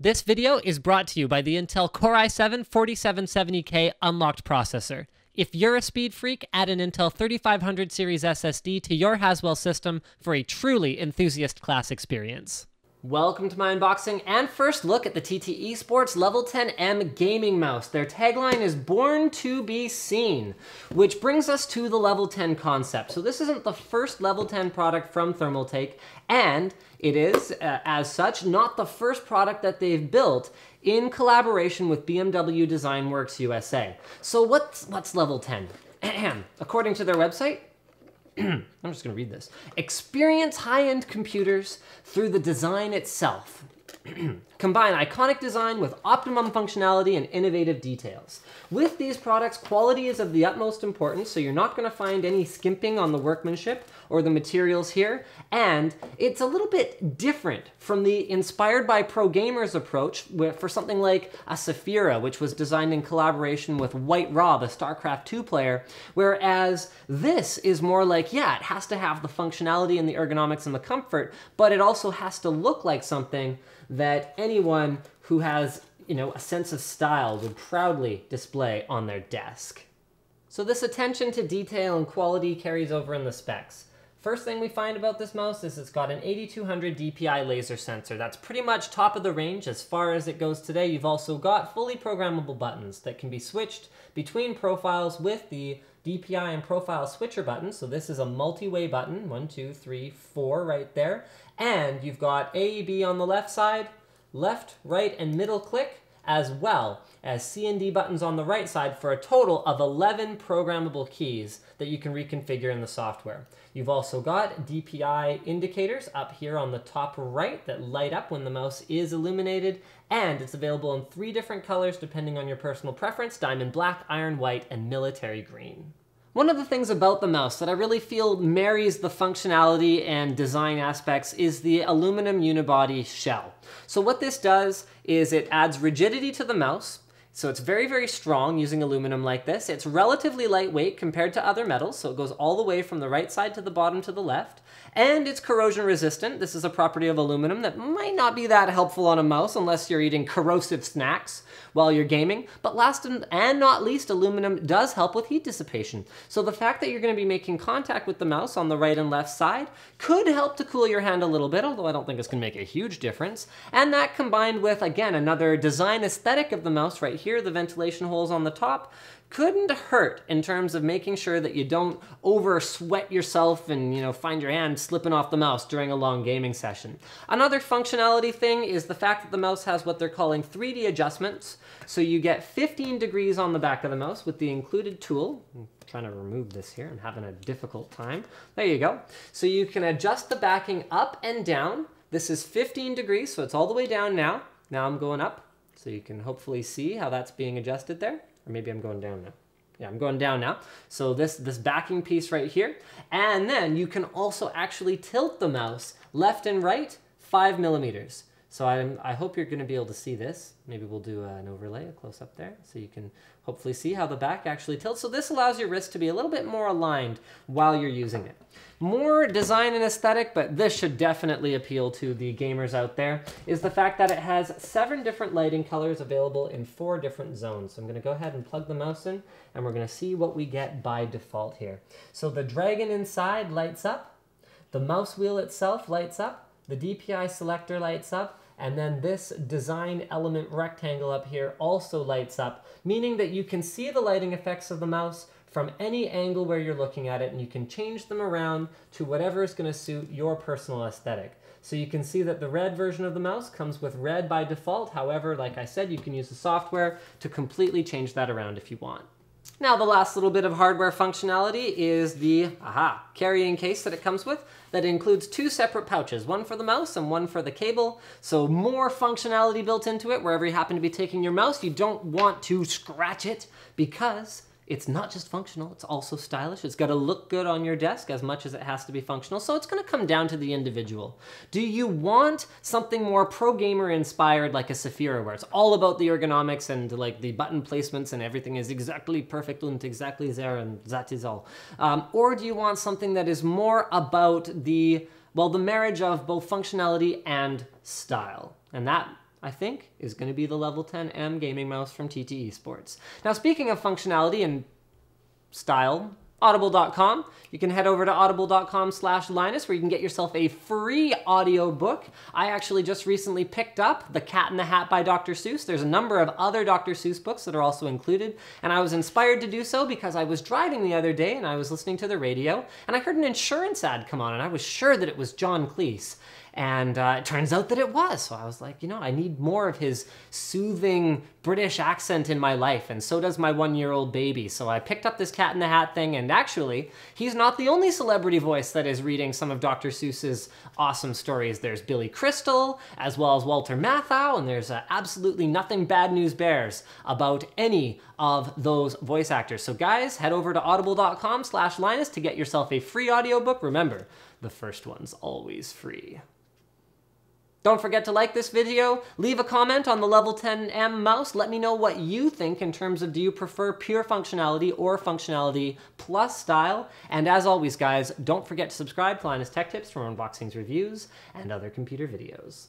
This video is brought to you by the Intel Core i7-4770K unlocked processor. If you're a speed freak, add an Intel 3500 series SSD to your Haswell system for a truly enthusiast class experience. Welcome to my unboxing and first look at the TT eSports Level 10M gaming mouse. Their tagline is "Born to be Seen," which brings us to the Level 10 concept. So this isn't the first Level 10 product from Thermaltake, and it is, as such, not the first product that they've built in collaboration with BMW Design Works USA. So what's Level 10? According to their website, I'm just going to read this. Experience high-end computers through the design itself. Combine iconic design with optimum functionality and innovative details. With these products, quality is of the utmost importance, so you're not going to find any skimping on the workmanship or the materials here, and it's a little bit different from the inspired by pro gamers approach for something like a Saphira, which was designed in collaboration with White Raw, the StarCraft 2 player, whereas this is more like, yeah, it has to have the functionality and the ergonomics and the comfort, but it also has to look like something that anyone who has, a sense of style would proudly display on their desk. So this attention to detail and quality carries over in the specs. First thing we find about this mouse is it's got an 8200 DPI laser sensor. That's pretty much top of the range as far as it goes today. You've also got fully programmable buttons that can be switched between profiles with the DPI and profile switcher buttons. So this is a multi-way button, 1, 2, 3, 4 right there. And you've got A, B on the left side, left, right, and middle click, as well as C and D buttons on the right side for a total of 11 programmable keys that you can reconfigure in the software. You've also got DPI indicators up here on the top right that light up when the mouse is illuminated, and it's available in 3 different colors depending on your personal preference: diamond black, iron white, and military green. One of the things about the mouse that I really feel marries the functionality and design aspects is the aluminum unibody shell. So what this does is it adds rigidity to the mouse. So it's very, very strong using aluminum like this. It's relatively lightweight compared to other metals, so it goes all the way from the right side to the bottom to the left. And it's corrosion resistant. This is a property of aluminum that might not be that helpful on a mouse unless you're eating corrosive snacks while you're gaming. But last and not least, aluminum does help with heat dissipation. So the fact that you're going to be making contact with the mouse on the right and left side could help to cool your hand a little bit, although I don't think it's going to make a huge difference. And that combined with, again, another design aesthetic of the mouse right here, the ventilation holes on the top, couldn't hurt in terms of making sure that you don't over sweat yourself and find your hand slipping off the mouse during a long gaming session. Another functionality thing is the fact that the mouse has what they're calling 3D adjustments. So you get 15 degrees on the back of the mouse with the included tool. I'm trying to remove this here. I'm having a difficult time. There you go. So you can adjust the backing up and down. This is 15 degrees, so it's all the way down now. Now I'm going up, so you can hopefully see how that's being adjusted there. Or maybe I'm going down now. Yeah, I'm going down now. So this backing piece right here. And then you can also actually tilt the mouse left and right 5 millimeters. So I hope you're going to be able to see this. Maybe we'll do an overlay, a close up there, so you can hopefully see how the back actually tilts. So this allows your wrist to be a little bit more aligned while you're using it. More design and aesthetic, but this should definitely appeal to the gamers out there, is the fact that it has 7 different lighting colors available in 4 different zones. So I'm going to go ahead and plug the mouse in, and we're going to see what we get by default here. So the dragon inside lights up, the mouse wheel itself lights up, the DPI selector lights up, and then this design element rectangle up here also lights up, meaning that you can see the lighting effects of the mouse from any angle where you're looking at it, and you can change them around to whatever is going to suit your personal aesthetic. So you can see that the red version of the mouse comes with red by default. However, like I said, you can use the software to completely change that around if you want. Now, the last little bit of hardware functionality is the carrying case that it comes with that includes 2 separate pouches, one for the mouse and one for the cable. So more functionality built into it. Wherever you happen to be taking your mouse, you don't want to scratch it because it's not just functional, it's also stylish. It's got to look good on your desk as much as it has to be functional. So it's going to come down to the individual. Do you want something more pro gamer inspired like a Saphira, where it's all about the ergonomics and like the button placements and everything is exactly perfect and exactly there and that is all? Or do you want something that is more about the marriage of both functionality and style? And that I think, is going to be the Level 10M gaming mouse from TT Esports. Now, speaking of functionality and style, Audible.com. You can head over to audible.com/Linus where you can get yourself a free audiobook. I actually just recently picked up The Cat in the Hat by Dr. Seuss. There's a number of other Dr. Seuss books that are also included, and I was inspired to do so because I was driving the other day and I was listening to the radio, and I heard an insurance ad come on, and I was sure that it was John Cleese. And it turns out that it was. So I was like, you know, I need more of his soothing British accent in my life, and so does my 1-year-old baby. So I picked up this Cat in the Hat thing, and actually, he's not the only celebrity voice that is reading some of Dr. Seuss's awesome stories. There's Billy Crystal, as well as Walter Matthau, and there's absolutely nothing bad news bears about any of those voice actors. So guys, head over to audible.com/Linus to get yourself a free audiobook. Remember, the first one's always free. Don't forget to like this video, leave a comment on the Level 10M mouse, let me know what you think in terms of do you prefer pure functionality or functionality plus style, and as always guys, don't forget to subscribe to Linus Tech Tips for unboxings, reviews, and other computer videos.